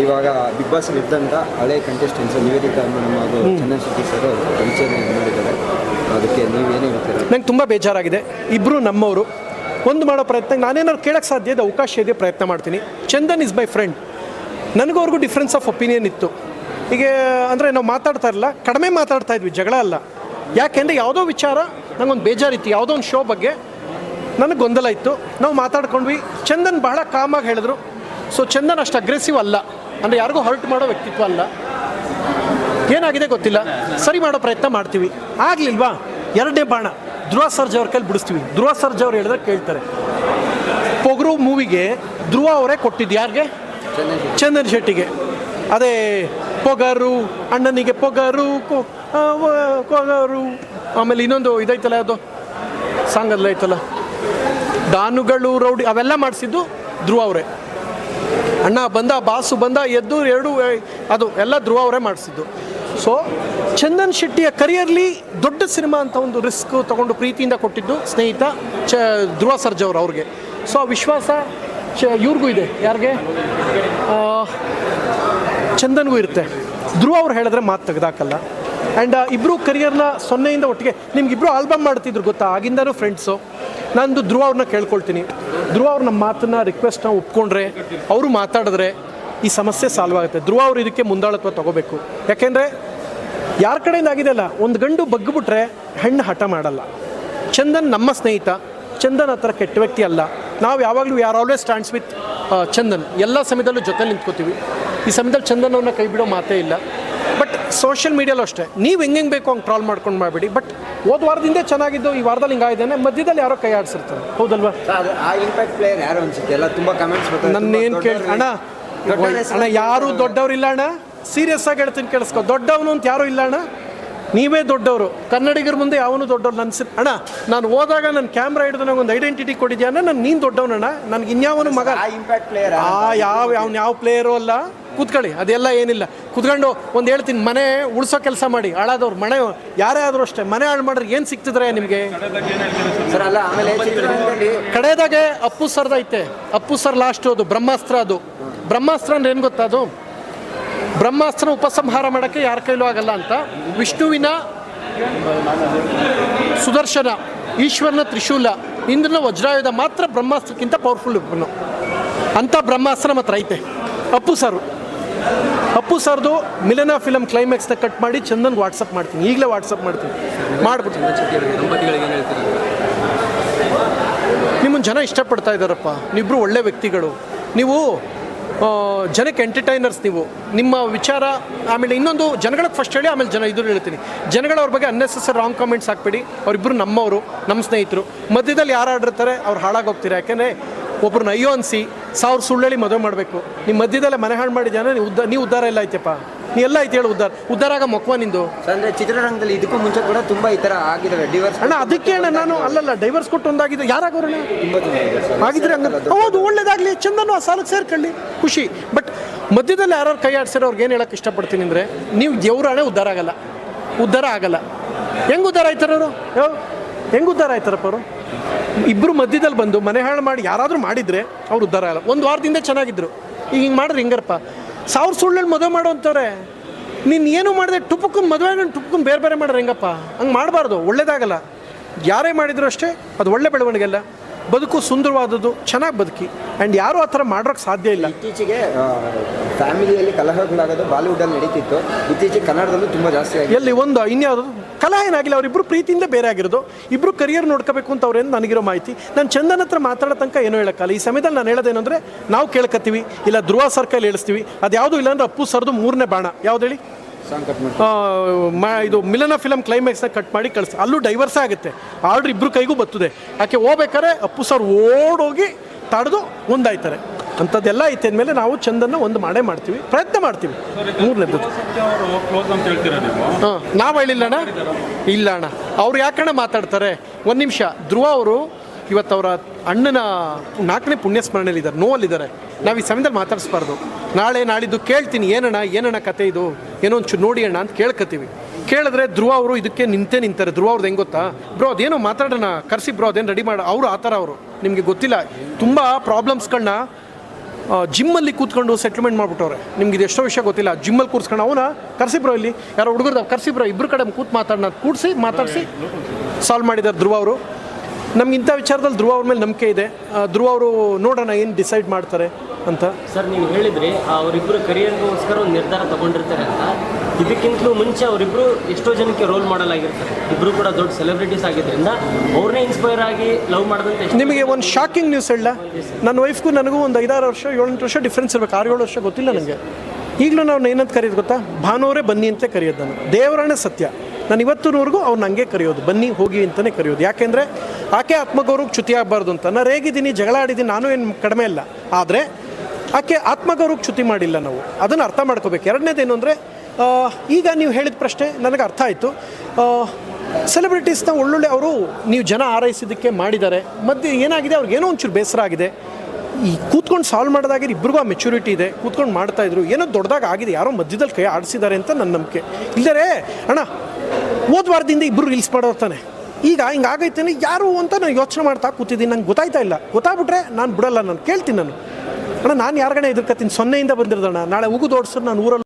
ಇವಾಗ big boss ಇದ್ದಂಥ ಹಳೆ ಕಂಟೆಸ್ಟೆಂಟ್ಸ್ ನಿವೇದಿತಾ ಮೇಡಮ್ ಹಾಗೂ ಚಂದನ್ ಶೆಟ್ಟಿ ಸರ್ ವಿಚಾರಣೆ ಮಾಡಿದ್ದಾರೆ. ಅದಕ್ಕೆ ನೀವೇನೇ ಹೇಳ್ತೀರಾ? ನಂಗೆ ತುಂಬ ಬೇಜಾರಾಗಿದೆ. ಇಬ್ಬರು ನಮ್ಮವರು. ಒಂದು ಮಾಡೋ ಪ್ರಯತ್ನ ನಾನೇನಾದ್ರು ಕೇಳೋಕ್ಕೆ ಸಾಧ್ಯ ಇದೆ, ಅವಕಾಶ ಇದೆ, ಪ್ರಯತ್ನ ಮಾಡ್ತೀನಿ. Chandan is my friend. ನನಗೂ ಅವ್ರಿಗೂ ಡಿಫ್ರೆನ್ಸ್ ಆಫ್ ಒಪಿನಿಯನ್ ಇತ್ತು. ಈಗ ಅಂದರೆ ನಾವು ಮಾತಾಡ್ತಾ ಇರಲ್ಲ, ಕಡಿಮೆ ಮಾತಾಡ್ತಾ ಇದ್ವಿ, ಜಗಳ ಅಲ್ಲ. ಯಾಕೆಂದರೆ ಯಾವುದೋ ವಿಚಾರ ನಂಗೊಂದು ಬೇಜಾರಿತ್ತು, ಯಾವುದೋ ಒಂದು ಶೋ ಬಗ್ಗೆ ನನಗೆ ಗೊಂದಲ ಇತ್ತು. ನಾವು ಮಾತಾಡ್ಕೊಂಡ್ವಿ. ಚಂದನ್ ಬಹಳ ಕಾಮಾಗಿ ಹೇಳಿದ್ರು. ಸೊ ಚಂದನ್ ಅಷ್ಟು ಅಗ್ರೆಸಿವ್ ಅಲ್ಲ, ಅಂದರೆ ಯಾರಿಗೂ ಹರ್ಟ್ ಮಾಡೋ ವ್ಯಕ್ತಿತ್ವ ಅಲ್ಲ. ಏನಾಗಿದೆ ಗೊತ್ತಿಲ್ಲ, ಸರಿ ಮಾಡೋ ಪ್ರಯತ್ನ ಮಾಡ್ತೀವಿ. ಆಗಲಿಲ್ವಾ ಎರಡನೇ ಬಾಣ ಧ್ರುವ ಸರ್ಜಾ ಅವ್ರ ಕೈಲಿ ಬಿಡಿಸ್ತೀವಿ. ಧ್ರುವ ಸರ್ಜಾ ಅವ್ರು ಹೇಳಿದ್ರೆ ಕೇಳ್ತಾರೆ. ಪೊಗರು ಮೂವಿಗೆ ಧ್ರುವ ಅವರೇ ಕೊಟ್ಟಿದ್ದು ಯಾರಿಗೆ? ಚಂದನ್ ಶೆಟ್ಟಿಗೆ. ಅದೇ ಪೊಗರು ಅಣ್ಣನಿಗೆ ಪೊಗರು ಕೊಗರು. ಆಮೇಲೆ ಇನ್ನೊಂದು ಇದೈತಲ್ಲ, ಅದು ಸಾಂಗಲ್ಲ ಐತಲ್ಲ, ಡಾನುಗಳು ರೌಡಿ, ಅವೆಲ್ಲ ಮಾಡಿಸಿದ್ದು ಧ್ರುವ ಅವರೇ. ಅಣ್ಣ ಬಂದ, ಬಾಸು ಬಂದ, ಎದ್ದು ಎರಡು, ಅದು ಎಲ್ಲ ಧ್ರುವ ಅವರೇ ಮಾಡಿಸಿದ್ದು. ಸೊ ಚಂದನ್ ಶೆಟ್ಟಿಯ ಕರಿಯರ್ಲಿ ದೊಡ್ಡ ಸಿನಿಮಾ ಅಂತ ಒಂದು ರಿಸ್ಕ್ ತೊಗೊಂಡು ಪ್ರೀತಿಯಿಂದ ಕೊಟ್ಟಿದ್ದು ಸ್ನೇಹಿತ ಧ್ರುವ ಸರ್ಜಾ ಅವರು ಅವ್ರಿಗೆ. ಸೊ ಆ ವಿಶ್ವಾಸ ಇವ್ರಿಗೂ ಇದೆ. ಯಾರಿಗೆ? ಚಂದನ್ಗೂ ಇರುತ್ತೆ. ಧ್ರುವ ಅವ್ರು ಹೇಳಿದ್ರೆ ಮಾತು ತೆಗೆದಾಕಲ್ಲ. ಆ್ಯಂಡ್ ಇಬ್ಬರು ಕರಿಯರ್ನ 0ಇಂದ ಒಟ್ಟಿಗೆ ನಿಮ್ಗಿಬ್ರು ಆಲ್ಬಮ್ ಮಾಡ್ತಿದ್ರು ಗೊತ್ತಾ, ಆಗಿಂದನೂ ಫ್ರೆಂಡ್ಸು. ನಂದು ಧ್ರುವ ಅವ್ರನ್ನ ಕೇಳ್ಕೊಳ್ತೀನಿ. ಧ್ರುವ ಅವ್ರು ನಮ್ಮ ಮಾತನ್ನ ರಿಕ್ವೆಸ್ಟ್ನ ಒಪ್ಕೊಂಡ್ರೆ, ಅವರು ಮಾತಾಡಿದ್ರೆ ಈ ಸಮಸ್ಯೆ ಸಾಲ್ವ್ ಆಗುತ್ತೆ. ಧ್ರುವ ಅವರು ಇದಕ್ಕೆ ಮುಂದಾಳತ್ವ ತೊಗೋಬೇಕು. ಯಾಕೆಂದರೆ ಯಾರ ಕಡೆಯಿಂದ ಆಗಿದೆ ಅಲ್ಲ, ಒಂದು ಗಂಡು ಬಗ್ಗಿಬಿಟ್ರೆ ಹೆಣ್ಣು ಹಠ ಮಾಡಲ್ಲ. ಚಂದನ್ ನಮ್ಮ ಸ್ನೇಹಿತ. ಚಂದನ್ ಆ ಥರ ಕೆಟ್ಟ ವ್ಯಕ್ತಿ ಅಲ್ಲ. ನಾವು ಯಾವಾಗಲೂ are always stands with Chandan. ಎಲ್ಲ ಸಮಯದಲ್ಲೂ ಜೊತೆ ನಿಂತ್ಕೋತೀವಿ. ಈ ಸಮಯದಲ್ಲಿ ಚಂದನ್ ಅವ್ರನ್ನ ಕೈ ಬಿಡೋ ಮಾತೇ ಇಲ್ಲ. ಬಟ್ ಸೋಷಿಯಲ್ ಮೀಡಿಯಲ್ಲೂ ಅಷ್ಟೇ, ನೀವು ಹೆಂಗೆ ಬೇಕು ಹಂಗೆ ಟ್ರಾಲ್ ಮಾಡ್ಕೊಂಡು ಮಾಡಬೇಡಿ. ಬಟ್ ಹೋದ ವಾರದಿಂದ ಚೆನ್ನಾಗಿದ್ದು ಈ ವಾರದಲ್ಲಿ ಹಿಂಗಾಗಿದ್ದೇನೆ, ಮಧ್ಯದಲ್ಲಿ ಯಾರೋ ಕೈ ಆಡಿಸಿರ್ತಾರೆ. ಹೌದಲ್ವಾ? ಆ ಇಂಪ್ಯಾಕ್ಟ್ ಪ್ಲೇಯರ್ ಯಾರು ಅನ್ಸುತ್ತೆ? ಎಲ್ಲ ತುಂಬ ಕಮೆಂಟ್ಸ್ ಬರ್ತಾರೆ. ನನ್ನೇನು ಕೇಳಿ ಅಣ್ಣ ಯಾರೂ ದೊಡ್ಡವ್ರಿಲ್ಲ ಅಣ್ಣ. ಸೀರಿಯಸ್ ಆಗಿ ಹೇಳ್ತೀನಿ, ಕೇಳಿಸ್ಕೊ. ದೊಡ್ಡವನು ಅಂತ ಯಾರೂ ಇಲ್ಲ ಅಣ್ಣ. ನೀವೇ ದೊಡ್ಡವರು. ಕನ್ನಡಿಗರ ಮುಂದೆ ಯಾವನು ದೊಡ್ಡವ್ರು ನನ್ನ ಅಣ್ಣ. ನಾನು ಹೋದಾಗ ನನ್ನ ಕ್ಯಾಮ್ರಾ ಹಿಡಿದು ನಂಗೆ ಒಂದು ಐಡೆಂಟಿಟಿ ಕೊಟ್ಟಿದ್ಯಾ ಅಣ್ಣ. ನೀನು ದೊಡ್ಡವನಣ್ಣ. ನನಗೆ ಇನ್ಯಾವನು ಮಗ ಇಂಪ್ಯಾಕ್ಟ್ ಪ್ಲೇಯರ್ ಯಾವ ಪ್ಲೇಯರು ಅಲ್ಲ. ಕೂತ್ಕೊಳ್ಳಿ, ಅದೆಲ್ಲ ಏನಿಲ್ಲ. ಕೂತ್ಕೊಂಡು ಒಂದು ಹೇಳ್ತೀನಿ, ಮನೆ ಉಳಿಸೋ ಕೆಲಸ ಮಾಡಿ. ಹಾಳಾದವ್ರು ಮನೆ ಯಾರೇ ಆದರೂ ಅಷ್ಟೇ, ಮನೆ ಹಾಳು ಮಾಡ್ರೆ ಏನು ಸಿಗ್ತಿದ್ರೆ ನಿಮಗೆ? ಆಮೇಲೆ ಕಡೆದಾಗೆ ಅಪ್ಪು ಸರ್ದ ಐತೆ. ಅಪ್ಪು ಸರ್ ಲಾಸ್ಟ್ ಅದು ಬ್ರಹ್ಮಾಸ್ತ್ರ. ಅದು ಬ್ರಹ್ಮಾಸ್ತ್ರ ಅಂದ್ರೆ ಏನು ಗೊತ್ತಾ? ಅದು ಬ್ರಹ್ಮಾಸ್ತ್ರ ಉಪಸಂಹಾರ ಮಾಡೋಕ್ಕೆ ಯಾರ ಕೈಲೂ ಆಗಲ್ಲ ಅಂತ. ವಿಷ್ಣುವಿನ ಸುದರ್ಶನ, ಈಶ್ವರನ ತ್ರಿಶೂಲ, ಇಂದ್ರನ ವಜ್ರಾಯುಧ ಮಾತ್ರ ಬ್ರಹ್ಮಾಸ್ತ್ರಕ್ಕಿಂತ ಪವರ್ಫುಲ್ ಅಂತ ಬ್ರಹ್ಮಾಸ್ತ್ರ ಮಾತ್ರ ಐತೆ. ಅಪ್ಪು ಸರ್ದು ಮಿಲನ ಫಿಲಮ್ ಕ್ಲೈಮ್ಯಾಕ್ಸ್ನ ಕಟ್ ಮಾಡಿ ಚಂದನ್ಗೆ ವಾಟ್ಸಪ್ ಮಾಡ್ತೀನಿ. ಈಗಲೇ ವಾಟ್ಸಪ್ ಮಾಡ್ತೀನಿ, ಮಾಡ್ಬಿಟ್ಟು. ನಿಮ್ಮನ್ನು ಜನ ಇಷ್ಟಪಡ್ತಾ ಇದ್ದಾರಪ್ಪ. ನೀವಿಬ್ಬರು ಒಳ್ಳೆ ವ್ಯಕ್ತಿಗಳು. ನೀವು ಜನಕ್ಕೆ ಎಂಟರ್ಟೈನರ್ಸ್. ನೀವು ನಿಮ್ಮ ವಿಚಾರ. ಆಮೇಲೆ ಇನ್ನೊಂದು, ಜನಗಳಿಗೆ ಫಸ್ಟ್ ಹೇಳಿ, ಆಮೇಲೆ ಜನ ಇದು ಹೇಳ್ತೀನಿ. ಜನಗಳ ಅವ್ರ ಬಗ್ಗೆ ಅನ್ನೆಸೆಸರಿ ರಾಂಗ್ ಕಾಮೆಂಟ್ಸ್ ಹಾಕ್ಬೇಡಿ. ಅವರಿಬ್ಬರು ನಮ್ಮವರು, ನಮ್ಮ ಸ್ನೇಹಿತರು. ಮಧ್ಯದಲ್ಲಿ ಯಾರು ಆಡಿರ್ತಾರೆ ಅವ್ರು ಹಾಳಾಗೋಗ್ತೀರಾ. ಯಾಕೆಂದರೆ ಒಬ್ರನ್ನ ಅಯ್ಯೋ ಅನಿಸಿ 1000 ಸುಳ್ಳೇಳಿ ಮದುವೆ ಮಾಡಬೇಕು. ನಿಮ್ಮ ಮಧ್ಯದಲ್ಲೇ ಮನೆ ಹಾಳು ಮಾಡಿ ಜನ ನೀವು ಉದ್ಧಾರ ಎಲ್ಲ ಐತೆಪ್ಪ. ನೀ ಎಲ್ಲ ಐತೆ ಹೇಳು. ಉದ್ಧಾರ ಆಗ ಮೊಕ್ವ ನಿಂದು. ಅಂದರೆ ಚಿತ್ರರಂಗದಲ್ಲಿ ಇದಕ್ಕೂ ಮುಂಚೆ ಕೂಡ ತುಂಬ ಈ ಥರ ಆಗಿದ್ದಾವೆ ಡಿವರ್ಸ್. ಅಣ್ಣ ಅದಕ್ಕೆ ಅಣ್ಣ ನಾನು ಅಲ್ಲಲ್ಲ, ಡೈವರ್ಸ್ ಕೊಟ್ಟು ಒಂದಾಗಿದೆ. ಯಾರಾಗೋರಣ್ಣ ಆಗಿದ್ರೆ ಹಂಗೆ ಹೌದು, ಒಳ್ಳೇದಾಗಲಿ. ಚಂದನು ಆ ಸಾಲಕ್ಕೆ ಸೇರ್ಕೊಳ್ಳಿ, ಖುಷಿ. ಬಟ್ ಮಧ್ಯದಲ್ಲಿ ಯಾರು ಕೈ ಆಡಿಸಿರೋ ಅವ್ರಿಗೆ ಏನು ಹೇಳೋಕ್ಕೆ ಇಷ್ಟಪಡ್ತೀನಿ ಅಂದರೆ, ನೀವು ದೇವ್ರಾಣೆ ಉದ್ಧಾರ ಆಗಲ್ಲ. ಹೆಂಗೆ ಉದ್ಧಾರ ಆಯ್ತಾರವರು? ಹೆಂಗೆ ಉದ್ಧಾರ ಆಯ್ತಾರಪ್ಪ ಅವರು? ಇಬ್ಬರು ಮಧ್ಯದಲ್ಲಿ ಬಂದು ಮನೆ ಹಾಳು ಮಾಡಿ ಯಾರಾದರೂ ಮಾಡಿದರೆ ಅವ್ರು ಉದ್ಧಾರ ಆಗಲ್ಲ. ಒಂದು ವಾರದಿಂದ ಚೆನ್ನಾಗಿದ್ರು, ಈಗ ಹಿಂಗೆ ಮಾಡಿದ್ರೆ ಹಿಂಗಾರಪ್ಪ. 1000 ಸುಳ್ಳಲ್ಲಿ ಮದುವೆ ಮಾಡೋ ಅಂತಾರೆ. ನೀನು ಏನು ಮಾಡಿದೆ ಟುಪುಕ್ಕನ್ನು ಮದುವೆ ಟುಪುಕ್ಕನ್ನು ಬೇರೆ ಮಾಡಿದ್ರೆ ಹೆಂಗಪ್ಪ? ಹಂಗೆ ಮಾಡಬಾರ್ದು, ಒಳ್ಳೇದಾಗಲ್ಲ. ಯಾರೇ ಮಾಡಿದ್ರು ಅಷ್ಟೇ, ಅದು ಒಳ್ಳೆ ಬೆಳವಣಿಗೆ ಅಲ್ಲ. ಬದುಕು ಸುಂದರವಾದದ್ದು, ಚೆನ್ನಾಗಿ ಬದುಕಿ. ಆ್ಯಂಡ್ ಯಾರೂ ಆ ಥರ ಮಾಡೋಕ್ಕೆ ಸಾಧ್ಯ ಇಲ್ಲ. ಇತ್ತೀಚೆಗೆ ಫ್ಯಾಮಿಲಿಯಲ್ಲಿ ಕಲಹಗಳಾಗೋದು ಬಾಲಿವುಡಲ್ಲಿ ನಡೀತಿತ್ತು. ಇತ್ತೀಚೆಗೆ ಕನ್ನಡದಲ್ಲೂ ತುಂಬ ಜಾಸ್ತಿ ಆಗಿದೆ. ಎಲ್ಲಿ ಒಂದು ಇನ್ಯಾವುದು ಕಲಹ ಏನಾಗಿಲ್ಲ. ಅವರಿಬ್ಬರು ಪ್ರೀತಿಯಿಂದ ಬೇರೆ ಆಗಿರೋದು. ಇಬ್ಬರು ಕರಿಯರ್ ನೋಡ್ಕೋಬೇಕು ಅಂತ ಅವ್ರೇನು ನನಗಿರೋ ಮಾಹಿತಿ. ನಾನು ಚಂದನ್ ಹತ್ರ ಮಾತಾಡೋ ತನಕ ಏನೂ ಹೇಳೋಕ್ಕಲ್ಲ. ಈ ಸಮಯದಲ್ಲಿ ನಾನು ಹೇಳೋದೇನು ಅಂದರೆ, ನಾವು ಕೇಳ್ಕೊತೀವಿ, ಇಲ್ಲ ಧ್ರುವ ಸರ್ ಕೈಲಿ ಹೇಳಿಸ್ತೀವಿ. ಅದು ಯಾವುದೂ ಇಲ್ಲ ಅಂದರೆ ಅಪ್ಪು ಸರ್ದು 3ನೇ ಬಾಣ ಯಾವ್ದು ಹೇಳಿ? ಇದು ಮಿಲನ ಫಿಲಮ್ ಕ್ಲೈಮ್ಯಾಕ್ಸ್ನ ಕಟ್ ಮಾಡಿ ಕಳಿಸ್. ಅಲ್ಲೂ ಡೈವರ್ಸೇ ಆಗುತ್ತೆ. ಆರ್ಡ್ರ್ ಇಬ್ಬರು ಕೈಗೂ ಬರ್ತದೆ. ಯಾಕೆ ಹೋಗ್ಬೇಕಾರೆ ಅಪ್ಪು ಸರ್ ಓಡೋಗಿ ತಡೆದು ಒಂದಾಯ್ತಾರೆ. ಅಂಥದ್ದೆಲ್ಲ ಐತೆ ಅಂದಮೇಲೆ ನಾವು ಚಂದನ್ನ ಒಂದು ಮಾಡೇ ಮಾಡ್ತೀವಿ, ಪ್ರಯತ್ನ ಮಾಡ್ತೀವಿ. 3ನೇದು ನಾವು ಹೇಳಿಲ್ಲ ಅಣ್ಣ. ಇಲ್ಲ ಅಣ್ಣ, ಅವ್ರು ಯಾಕಣ್ಣ ಮಾತಾಡ್ತಾರೆ? ಒಂದು ನಿಮಿಷ. ಧ್ರುವ ಅವರು ಇವತ್ತು ಅವರ ಅಣ್ಣನ 4ನೇ ಪುಣ್ಯಸ್ಮರಣೆಯಲ್ಲಿದ್ದಾರೆ, ನೋವಲ್ಲಿದ್ದಾರೆ. ನಾವು ಈ ಸಮಯದಲ್ಲಿ ಮಾತಾಡಿಸ್ಬಾರ್ದು. ನಾಳೆ ನಾಳಿದ್ದು ಕೇಳ್ತೀನಿ, ಏನಣ್ಣ ಕತೆ ಇದು, ಏನೋ ಒಂಚೂರು ನೋಡಿ ಅಣ್ಣ ಅಂತ ಕೇಳ್ಕೊತೀವಿ. ಕೇಳಿದ್ರೆ ಧ್ರುವ ಅವರು ಇದಕ್ಕೆ ನಿಂತಾರೆ. ಧ್ರುವ ಅವ್ರದ್ದು ಹೆಂಗೆ ಗೊತ್ತಾ? ಬ್ರೋ ಅದೇನೋ ಮಾತಾಡೋಣ, ಕರೆಸಿ ಬ್ರೋ, ಅದೇನು ರೆಡಿ ಮಾಡಿ. ಅವರು ಆ ಥರ ಅವರು, ನಿಮಗೆ ಗೊತ್ತಿಲ್ಲ. ತುಂಬ ಪ್ರಾಬ್ಲಮ್ಸ್ಗಳನ್ನ ಜಿಮ್ಮಲ್ಲಿ ಕೂತ್ಕೊಂಡು ಸೆಟ್ಲ್ಮೆಂಟ್ ಮಾಡಿಬಿಟ್ಟವ್ರೆ. ನಿಮ್ಗೆ ಇದು ಎಷ್ಟೋ ವಿಷಯ ಗೊತ್ತಿಲ್ಲ. ಜಿಮ್ಮಲ್ಲಿ ಕೂರಿಸ್ಕೊಂಡು ಅವನ ಕರ್ಸಿಬ್ರೋ, ಇಲ್ಲಿ ಯಾರೋ ಹುಡುಗರ್ದು ಕರ್ಸಿಬ್ರೋ, ಇಬ್ಬರು ಕಡೆ ಕೂತು ಮಾತಾಡಿಸಿ ಸಾಲ್ವ್ ಮಾಡಿದ್ದಾರೆ ಧ್ರುವ ಅವರು. ನಮ್ಗೆ ಇಂಥ ವಿಚಾರದಲ್ಲಿ ಧ್ರುವ ಅವ್ರ ಮೇಲೆ ನಂಬಿಕೆ ಇದೆ. ಧ್ರುವ ಅವರು ನೋಡೋಣ ಏನು ಡಿಸೈಡ್ ಮಾಡ್ತಾರೆ ಅಂತ. ಸರ್, ನೀವು ಹೇಳಿದ್ರಿ ಅವರಿಬ್ಬರು ಕರಿಯರ್ಗೋಸ್ಕರ ಒಂದು ನಿರ್ಧಾರ ತಗೊಂಡಿರ್ತಾರೆ ಅಂತ. ಇದಕ್ಕಿಂತಲೂ ಮುಂಚೆ ಅವರಿಬ್ಬರು ಎಷ್ಟೋ ಜನಕ್ಕೆ ರೋಲ್ ಮಾಡಲ್ ಆಗಿರ್ತಾರೆ. ಇಬ್ಬರು ಕೂಡ ದೊಡ್ಡ ಸೆಲೆಬ್ರಿಟೀಸ್ ಆಗಿದ್ದರಿಂದ ಅವ್ರನ್ನೇ ಇನ್ಸ್ಪೈರ್ ಆಗಿ ಲವ್ ಮಾಡಿದಂತೆ. ನಿಮಗೆ ಒಂದು ಶಾಕಿಂಗ್ ನ್ಯೂಸ್ ಹೇಳ, ನನ್ನ ವೈಫ್ಗೂ ನನಗೂ ಒಂದು 5-6 ವರ್ಷ 7-8 ವರ್ಷ ಡಿಫ್ರೆನ್ಸ್ ಇರಬೇಕು. 6-7 ವರ್ಷ ಗೊತ್ತಿಲ್ಲ ನನಗೆ. ಈಗಲೂ ನಾವು ಏನಂತ ಕರೆಯೋದು ಗೊತ್ತಾ? ಭಾನುವರೇ ಬನ್ನಿ ಅಂತ ಕರೆಯೋದು. ನಾನು ದೇವರಾಣೆ ಸತ್ಯ, ನಾನು ಇವತ್ತಿನವರೆಗೂ ಅವ್ನು ಹಂಗೆ ಕರೆಯೋದು, ಬನ್ನಿ ಹೋಗಿ ಅಂತಲೇ ಕರೆಯೋದು. ಯಾಕೆಂದರೆ ಆಕೆ ಆತ್ಮಗೌರವಕ್ಕೆ ಚ್ಯುತಿ ಆಗಬಾರ್ದು ಅಂತ. ನಾನು ರೇಗಿದ್ದೀನಿ, ಜಗಳ ಆಡಿದ್ದೀನಿ, ನಾನು ಏನು ಕಡಿಮೆ ಇಲ್ಲ. ಆದರೆ ಆಕೆ ಆತ್ಮಗೌರವಕ್ಕೆ ಚ್ಯುತಿ ಮಾಡಿಲ್ಲ. ನಾವು ಅದನ್ನು ಅರ್ಥ ಮಾಡ್ಕೋಬೇಕು. ಎರಡನೇದೇನು ಅಂದರೆ, ಈಗ ನೀವು ಹೇಳಿದ ಪ್ರಶ್ನೆ ನನಗೆ ಅರ್ಥ ಆಯಿತು. ಸೆಲೆಬ್ರಿಟೀಸ್ನ ಒಳ್ಳೊಳ್ಳೆ ಅವರು ನೀವು ಜನ ಆರೈಸಿದ್ದಕ್ಕೆ ಮಾಡಿದ್ದಾರೆ. ಮಧ್ಯೆ ಏನಾಗಿದೆ, ಅವ್ರಿಗೇನೋ ಒಂಚೂರು ಬೇಸರ ಆಗಿದೆ. ಈ ಕೂತ್ಕೊಂಡು ಸಾಲ್ವ್ ಮಾಡೋದಾಗಿರೋ ಇಬ್ಬರಿಗೂ ಆ ಮೆಚುರಿಟಿ ಇದೆ. ಕೂತ್ಕೊಂಡು ಮಾಡ್ತಾಯಿದ್ರು, ಏನೋ ದೊಡ್ಡದಾಗ ಆಗಿದೆ, ಯಾರೋ ಮಧ್ಯದಲ್ಲಿ ಕೈ ಆಡಿಸಿದ್ದಾರೆ ಅಂತ ನನ್ನ ನಂಬಿಕೆ. ಇಲ್ಲದೇ ಅಣ್ಣ ಹೋದ ವಾರದಿಂದ ಇಬ್ಬರು ರೀಲ್ಸ್ ಮಾಡೋರ್ತಾನೆ, ಈಗ ಹಿಂಗೆ ಆಗೈತೇನೆ ಯಾರು ಅಂತ ನಾನು ಯೋಚನೆ ಮಾಡ್ತಾ ಕೂತಿದ್ದೀನಿ. ನಂಗೆ ಗೊತ್ತಾಯ್ತಾ ಇಲ್ಲ. ಗೊತ್ತಾಗ್ಬಿಟ್ರೆ ನಾನು ಬಿಡಲ್ಲ, ನಾನು ಕೇಳ್ತೀನಿ. ನಾನು ಅಣ್ಣ, ನಾನು ಯಾರಿಗಣ್ಣ ಎದುರ್ಕತ್ತೀನಿ, 0ಇಂದ ಬಂದಿರೋದಣ್ಣ. ನಾಳೆ ಉಗಿದು ಓಡಿಸಿದ್ರೆ ನಾನು ಊರಲ್ಲಿ